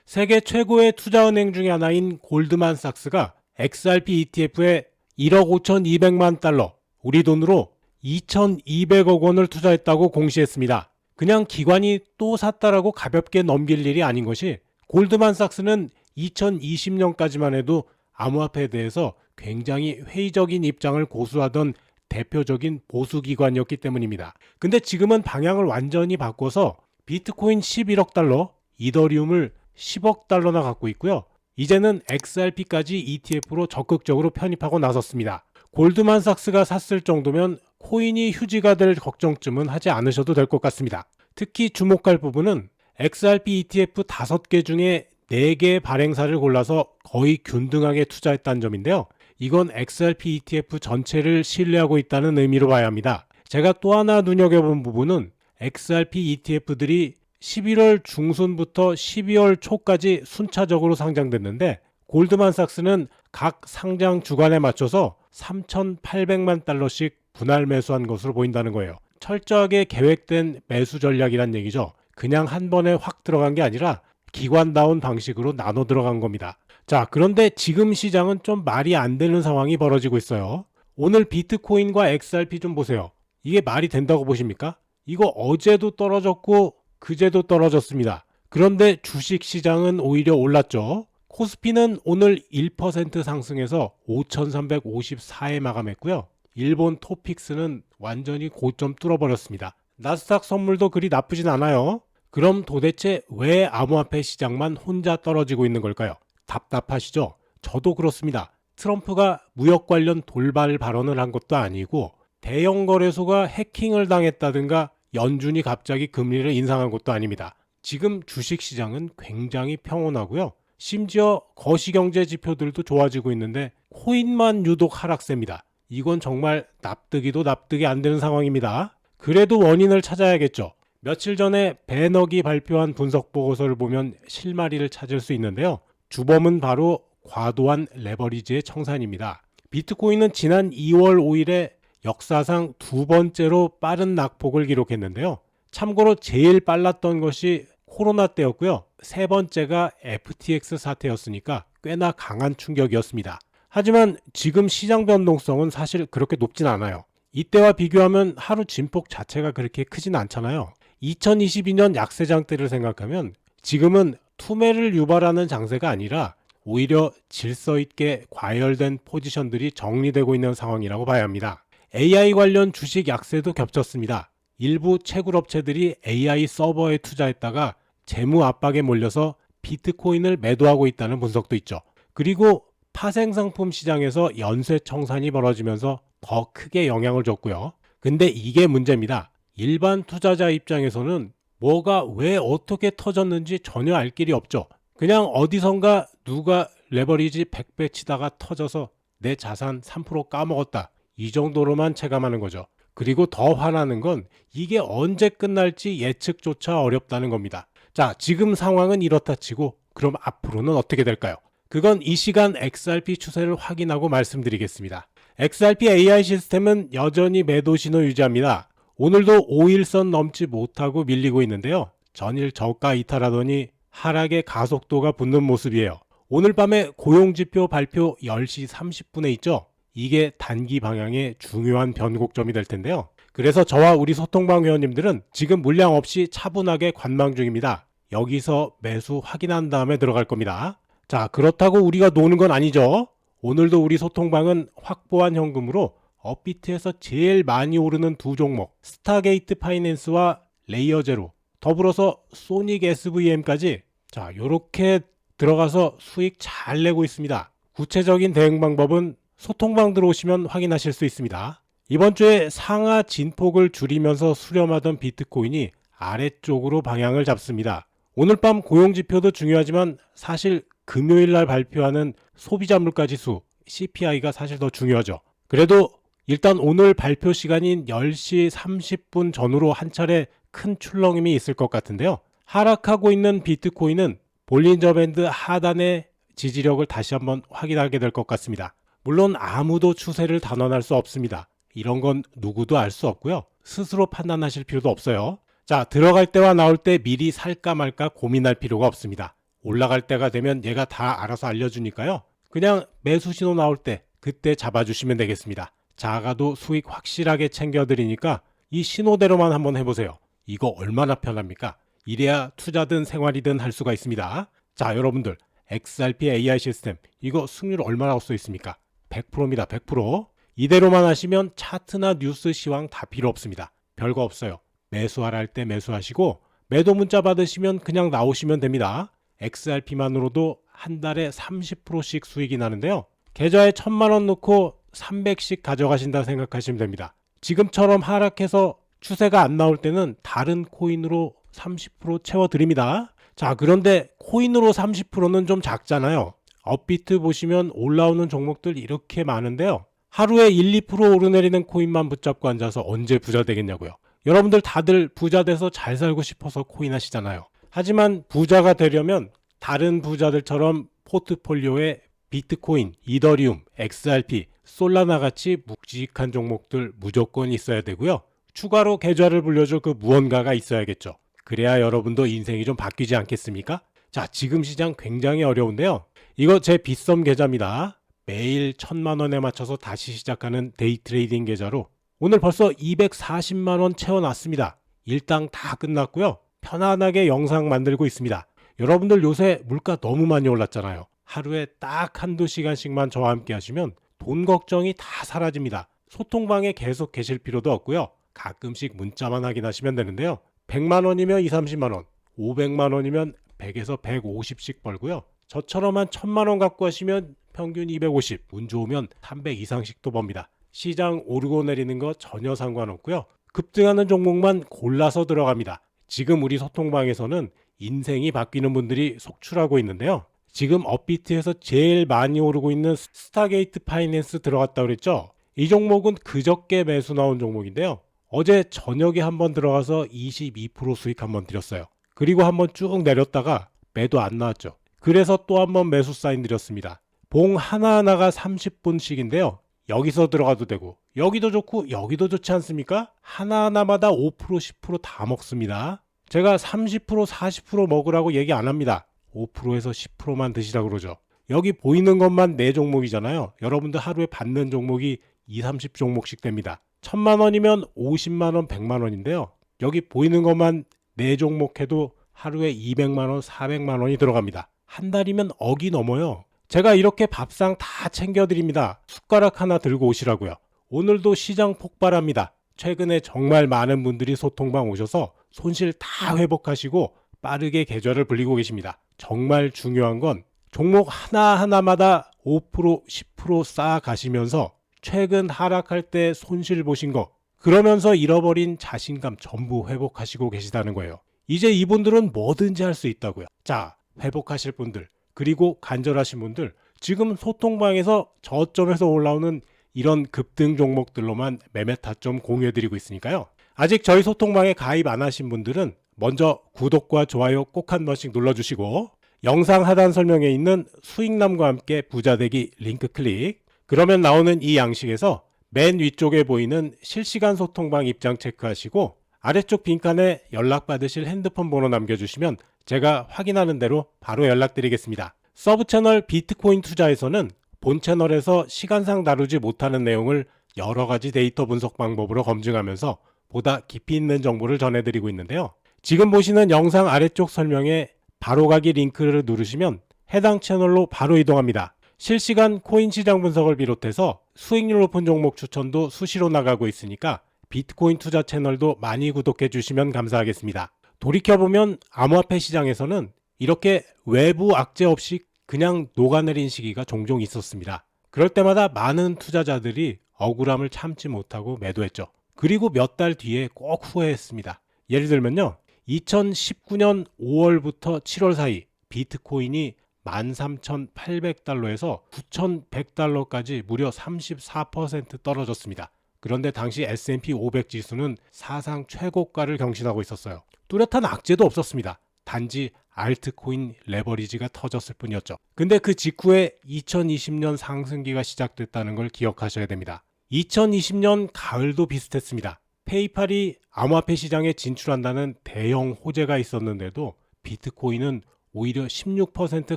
세계 최고의 투자은행 중에 하나인 골드만삭스가 XRP ETF에 1억 5,200만 달러, 우리 돈으로 2,200억 원을 투자했다고 공시했습니다. 그냥 기관이 또 샀다라고 가볍게 넘길 일이 아닌 것이, 골드만삭스는 2020년까지만 해도 암호화폐에 대해서 굉장히 회의적인 입장을 고수하던 대표적인 보수기관이었기 때문입니다. 근데 지금은 방향을 완전히 바꿔서 비트코인 11억 달러, 이더리움을 10억 달러나 갖고 있고요. 이제는 XRP까지 ETF로 적극적으로 편입하고 나섰습니다. 골드만삭스가 샀을 정도면 코인이 휴지가 될 걱정쯤은 하지 않으셔도 될 것 같습니다. 특히 주목할 부분은 XRP ETF 5개 중에 4개의 발행사를 골라서 거의 균등하게 투자했다는 점인데요. 이건 XRP ETF 전체를 신뢰하고 있다는 의미로 봐야 합니다. 제가 또 하나 눈여겨본 부분은 XRP ETF들이 11월 중순부터 12월 초까지 순차적으로 상장됐는데, 골드만삭스는 각 상장 주간에 맞춰서 3,800만 달러씩 분할 매수한 것으로 보인다는 거예요. 철저하게 계획된 매수 전략이란 얘기죠. 그냥 한 번에 확 들어간 게 아니라 기관다운 방식으로 나눠 들어간 겁니다. 자, 그런데 지금 시장은 좀 말이 안 되는 상황이 벌어지고 있어요. 오늘 비트코인과 XRP 좀 보세요. 이게 말이 된다고 보십니까? 이거 어제도 떨어졌고 그제도 떨어졌습니다. 그런데 주식시장은 오히려 올랐죠. 코스피는 오늘 1% 상승해서 5,354에 마감했고요. 일본 토픽스는 완전히 고점 뚫어버렸습니다. 나스닥 선물도 그리 나쁘진 않아요. 그럼 도대체 왜 암호화폐 시장만 혼자 떨어지고 있는 걸까요? 답답하시죠? 저도 그렇습니다. 트럼프가 무역 관련 돌발 발언을 한 것도 아니고, 대형 거래소가 해킹을 당했다든가 연준이 갑자기 금리를 인상한 것도 아닙니다. 지금 주식시장은 굉장히 평온하고요. 심지어 거시경제 지표들도 좋아지고 있는데 코인만 유독 하락세입니다. 이건 정말 납득이도 납득이 안 되는 상황입니다. 그래도 원인을 찾아야겠죠. 며칠 전에 배너기 발표한 분석 보고서를 보면 실마리를 찾을 수 있는데요. 주범은 바로 과도한 레버리지의 청산입니다. 비트코인은 지난 2월 5일에 역사상 2번째로 빠른 낙폭을 기록했는데요. 참고로 제일 빨랐던 것이 코로나 때였고요. 3번째가 FTX 사태였으니까 꽤나 강한 충격이었습니다. 하지만 지금 시장 변동성은 사실 그렇게 높진 않아요. 이때와 비교하면 하루 진폭 자체가 그렇게 크진 않잖아요. 2022년 약세장 때를 생각하면 지금은 투매를 유발하는 장세가 아니라 오히려 질서 있게 과열된 포지션들이 정리되고 있는 상황이라고 봐야 합니다. AI 관련 주식 약세도 겹쳤습니다. 일부 채굴업체들이 AI 서버에 투자했다가 재무 압박에 몰려서 비트코인을 매도하고 있다는 분석도 있죠. 그리고 파생상품 시장에서 연쇄 청산이 벌어지면서 더 크게 영향을 줬고요. 근데 이게 문제입니다. 일반 투자자 입장에서는 뭐가 왜 어떻게 터졌는지 전혀 알 길이 없죠. 그냥 어디선가 누가 레버리지 100배 치다가 터져서 내 자산 3% 까먹었다, 이 정도로만 체감하는 거죠. 그리고 더 화나는 건 이게 언제 끝날지 예측조차 어렵다는 겁니다. 자, 지금 상황은 이렇다 치고 그럼 앞으로는 어떻게 될까요? 그건 이 시간 XRP 추세를 확인하고 말씀드리겠습니다. XRP AI 시스템은 여전히 매도 신호 유지합니다. 오늘도 5일선 넘지 못하고 밀리고 있는데요. 전일 저가 이탈하더니 하락의 가속도가 붙는 모습이에요. 오늘 밤에 고용지표 발표 10시 30분에 있죠. 이게 단기 방향의 중요한 변곡점이 될 텐데요. 그래서 저와 우리 소통방 회원님들은 지금 물량 없이 차분하게 관망 중입니다. 여기서 매수 확인한 다음에 들어갈 겁니다. 자, 그렇다고 우리가 노는 건 아니죠. 오늘도 우리 소통방은 확보한 현금으로 업비트에서 제일 많이 오르는 두 종목, 스타게이트 파이낸스와 레이어제로, 더불어서 소닉 SVM까지 자, 요렇게 들어가서 수익 잘 내고 있습니다. 구체적인 대응 방법은 소통방 들어오시면 확인하실 수 있습니다. 이번 주에 상하 진폭을 줄이면서 수렴하던 비트코인이 아래쪽으로 방향을 잡습니다. 오늘 밤 고용지표도 중요하지만 사실 금요일날 발표하는 소비자 물가지수 CPI가 사실 더 중요하죠. 그래도 일단 오늘 발표 시간인 10시 30분 전후로 한 차례 큰 출렁임이 있을 것 같은데요. 하락하고 있는 비트코인은 볼린저 밴드 하단의 지지력을 다시 한번 확인하게 될 것 같습니다. 물론 아무도 추세를 단언할 수 없습니다. 이런 건 누구도 알 수 없고요. 스스로 판단하실 필요도 없어요. 자, 들어갈 때와 나올 때 미리 살까 말까 고민할 필요가 없습니다. 올라갈 때가 되면 얘가 다 알아서 알려주니까요. 그냥 매수 신호 나올 때 그때 잡아주시면 되겠습니다. 작아도 수익 확실하게 챙겨드리니까 이 신호대로만 한번 해보세요. 이거 얼마나 편합니까? 이래야 투자든 생활이든 할 수가 있습니다. 자, 여러분들 XRP AI 시스템 이거 승률 얼마라고 써 있습니까? 100%입니다. 100%. 이대로만 하시면 차트나 뉴스 시황 다 필요 없습니다. 별거 없어요. 매수하라 할 때 매수하시고 매도 문자 받으시면 그냥 나오시면 됩니다. XRP만으로도 한 달에 30%씩 수익이 나는데요. 계좌에 1,000만 원 넣고 300씩 가져가신다 생각하시면 됩니다. 지금처럼 하락해서 추세가 안 나올 때는 다른 코인으로 30% 채워드립니다. 자, 그런데 코인으로 30%는 좀 작잖아요. 업비트 보시면 올라오는 종목들 이렇게 많은데요. 하루에 1, 2% 오르내리는 코인만 붙잡고 앉아서 언제 부자 되겠냐고요. 여러분들 다들 부자 돼서 잘 살고 싶어서 코인 하시잖아요. 하지만 부자가 되려면 다른 부자들처럼 포트폴리오에 비트코인, 이더리움, XRP, 솔라나 같이 묵직한 종목들 무조건 있어야 되고요. 추가로 계좌를 불려줄 그 무언가가 있어야겠죠. 그래야 여러분도 인생이 좀 바뀌지 않겠습니까? 자, 지금 시장 굉장히 어려운데요. 이거 제 빗썸 계좌입니다. 매일 1,000만 원에 맞춰서 다시 시작하는 데이 트레이딩 계좌로 오늘 벌써 240만 원 채워놨습니다. 일당 다 끝났고요. 편안하게 영상 만들고 있습니다. 여러분들 요새 물가 너무 많이 올랐잖아요. 하루에 딱 한두 시간씩만 저와 함께 하시면 돈 걱정이 다 사라집니다. 소통방에 계속 계실 필요도 없고요. 가끔씩 문자만 확인하시면 되는데요. 100만 원이면 2, 30만 원, 500만 원이면 100에서 150씩 벌고요. 저처럼 한 1,000만 원 갖고 하시면 평균 250, 운 좋으면 300 이상씩도 법니다. 시장 오르고 내리는 거 전혀 상관없고요. 급등하는 종목만 골라서 들어갑니다. 지금 우리 소통방에서는 인생이 바뀌는 분들이 속출하고 있는데요. 지금 업비트에서 제일 많이 오르고 있는 스타게이트 파이낸스 들어갔다 그랬죠? 이 종목은 그저께 매수 나온 종목인데요. 어제 저녁에 한번 들어가서 22% 수익 한번 드렸어요. 그리고 한번 쭉 내렸다가 매도 안 나왔죠. 그래서 또 한번 매수 사인 드렸습니다. 봉 하나하나가 30분씩인데요. 여기서 들어가도 되고 여기도 좋고 여기도 좋지 않습니까? 하나하나마다 5% 10% 먹습니다. 제가 30% 40% 먹으라고 얘기 안 합니다. 5%에서 10%만 드시라고 그러죠. 여기 보이는 것만 4종목이잖아요. 여러분들 하루에 받는 종목이 2, 30종목씩 됩니다. 1,000만 원이면 50만 원, 100만 원인데요. 여기 보이는 것만 4종목 해도 하루에 200만 원, 400만 원이 들어갑니다. 한 달이면 억이 넘어요. 제가 이렇게 밥상 다 챙겨드립니다. 숟가락 하나 들고 오시라고요. 오늘도 시장 폭발합니다. 최근에 정말 많은 분들이 소통방 오셔서 손실 다 회복하시고 빠르게 계좌를 불리고 계십니다. 정말 중요한 건 종목 하나하나마다 5%, 10% 쌓아가시면서 최근 하락할 때 손실 보신 거 그러면서 잃어버린 자신감 전부 회복하시고 계시다는 거예요. 이제 이분들은 뭐든지 할 수 있다고요. 자, 회복하실 분들 그리고 간절하신 분들 지금 소통방에서 저점에서 올라오는 이런 급등 종목들로만 매매 타점 공유해드리고 있으니까요. 아직 저희 소통방에 가입 안 하신 분들은 먼저 구독과 좋아요 꼭 한 번씩 눌러주시고 영상 하단 설명에 있는 수익남과 함께 부자되기 링크 클릭 그러면 나오는 이 양식에서 맨 위쪽에 보이는 실시간 소통방 입장 체크하시고 아래쪽 빈칸에 연락받으실 핸드폰 번호 남겨주시면 제가 확인하는 대로 바로 연락드리겠습니다. 서브 채널 비트코인 투자에서는 본 채널에서 시간상 다루지 못하는 내용을 여러 가지 데이터 분석 방법으로 검증하면서 보다 깊이 있는 정보를 전해드리고 있는데요. 지금 보시는 영상 아래쪽 설명에 바로가기 링크를 누르시면 해당 채널로 바로 이동합니다. 실시간 코인 시장 분석을 비롯해서 수익률 높은 종목 추천도 수시로 나가고 있으니까 비트코인 투자 채널도 많이 구독해 주시면 감사하겠습니다. 돌이켜보면 암호화폐 시장에서는 이렇게 외부 악재 없이 그냥 녹아내린 시기가 종종 있었습니다. 그럴 때마다 많은 투자자들이 억울함을 참지 못하고 매도했죠. 그리고 몇 달 뒤에 꼭 후회했습니다. 예를 들면요. 2019년 5월부터 7월 사이 비트코인이 13,800달러에서 9,100달러까지 무려 34% 떨어졌습니다. 그런데 당시 S&P 500 지수는 사상 최고가를 경신하고 있었어요. 뚜렷한 악재도 없었습니다. 단지 알트코인 레버리지가 터졌을 뿐이었죠. 근데 그 직후에 2020년 상승기가 시작됐다는 걸 기억하셔야 됩니다. 2020년 가을도 비슷했습니다. 페이팔이 암호화폐 시장에 진출한다는 대형 호재가 있었는데도 비트코인은 오히려 16%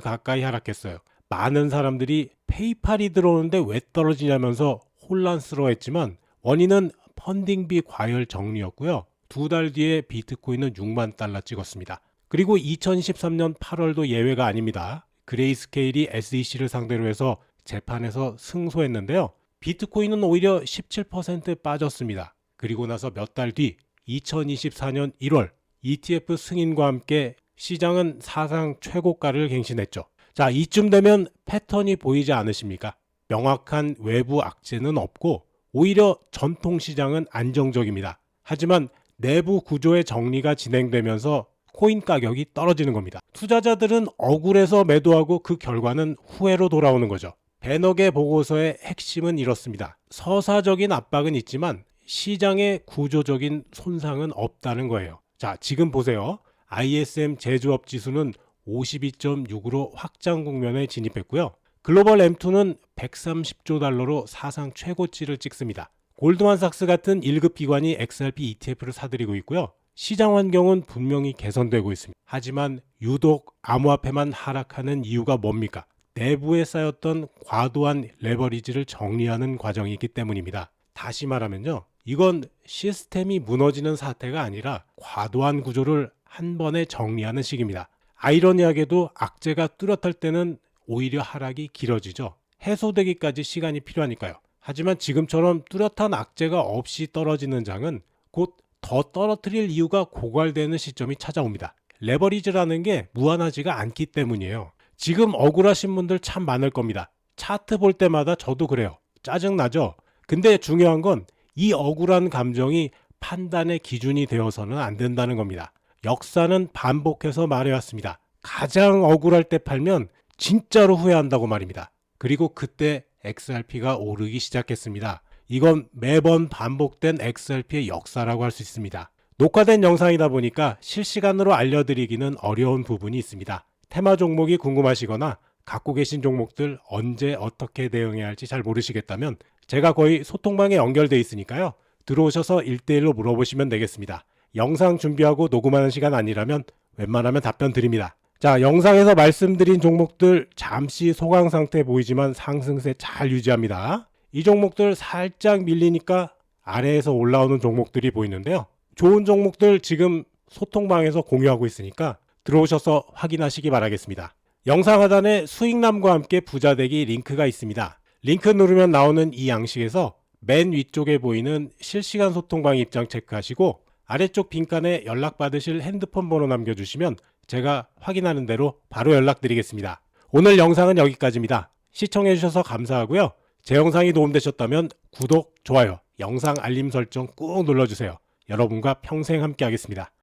가까이 하락했어요. 많은 사람들이 페이팔이 들어오는데 왜 떨어지냐면서 혼란스러워했지만 원인은 펀딩비 과열 정리였고요. 2달 뒤에 비트코인은 6만 달러 찍었습니다. 그리고 2023년 8월도 예외가 아닙니다. 그레이스케일이 SEC를 상대로 해서 재판에서 승소했는데요. 비트코인은 오히려 17% 빠졌습니다. 그리고 나서 몇 달 뒤 2024년 1월 ETF 승인과 함께 시장은 사상 최고가를 갱신했죠. 자, 이쯤 되면 패턴이 보이지 않으십니까? 명확한 외부 악재는 없고 오히려 전통시장은 안정적입니다. 하지만 내부 구조의 정리가 진행되면서 코인 가격이 떨어지는 겁니다. 투자자들은 억울해서 매도하고 그 결과는 후회로 돌아오는 거죠. 배너게 보고서의 핵심은 이렇습니다. 서사적인 압박은 있지만 시장의 구조적인 손상은 없다는 거예요. 자, 지금 보세요. ISM 제조업 지수는 52.6으로 확장 국면에 진입했고요. 글로벌 M2는 130조 달러로 사상 최고치를 찍습니다. 골드만삭스 같은 1급 기관이 XRP ETF를 사들이고 있고요. 시장 환경은 분명히 개선되고 있습니다. 하지만 유독 암호화폐만 하락하는 이유가 뭡니까? 내부에 쌓였던 과도한 레버리지를 정리하는 과정이기 때문입니다. 다시 말하면요. 이건 시스템이 무너지는 사태가 아니라 과도한 구조를 한 번에 정리하는 시기입니다. 아이러니하게도 악재가 뚜렷할 때는 오히려 하락이 길어지죠. 해소되기까지 시간이 필요하니까요. 하지만 지금처럼 뚜렷한 악재가 없이 떨어지는 장은 곧 더 떨어뜨릴 이유가 고갈되는 시점이 찾아옵니다. 레버리지라는 게 무한하지가 않기 때문이에요. 지금 억울하신 분들 참 많을 겁니다. 차트 볼 때마다 저도 그래요. 짜증나죠? 근데 중요한 건 이 억울한 감정이 판단의 기준이 되어서는 안 된다는 겁니다. 역사는 반복해서 말해왔습니다. 가장 억울할 때 팔면 진짜로 후회한다고 말입니다. 그리고 그때 XRP가 오르기 시작했습니다. 이건 매번 반복된 XRP의 역사라고 할 수 있습니다. 녹화된 영상이다 보니까 실시간으로 알려드리기는 어려운 부분이 있습니다. 테마 종목이 궁금하시거나 갖고 계신 종목들 언제 어떻게 대응해야 할지 잘 모르시겠다면 제가 거의 소통방에 연결돼 있으니까요. 들어오셔서 1대1로 물어보시면 되겠습니다. 영상 준비하고 녹음하는 시간 아니라면 웬만하면 답변 드립니다. 자, 영상에서 말씀드린 종목들 잠시 소강 상태 보이지만 상승세 잘 유지합니다. 이 종목들 살짝 밀리니까 아래에서 올라오는 종목들이 보이는데요. 좋은 종목들 지금 소통방에서 공유하고 있으니까 들어오셔서 확인하시기 바라겠습니다. 영상 하단에 수익남과 함께 부자되기 링크가 있습니다. 링크 누르면 나오는 이 양식에서 맨 위쪽에 보이는 실시간 소통방 입장 체크하시고 아래쪽 빈칸에 연락받으실 핸드폰 번호 남겨주시면 제가 확인하는 대로 바로 연락드리겠습니다. 오늘 영상은 여기까지입니다. 시청해주셔서 감사하고요. 제 영상이 도움되셨다면 구독, 좋아요, 영상 알림 설정 꾹 눌러주세요. 여러분과 평생 함께 하겠습니다.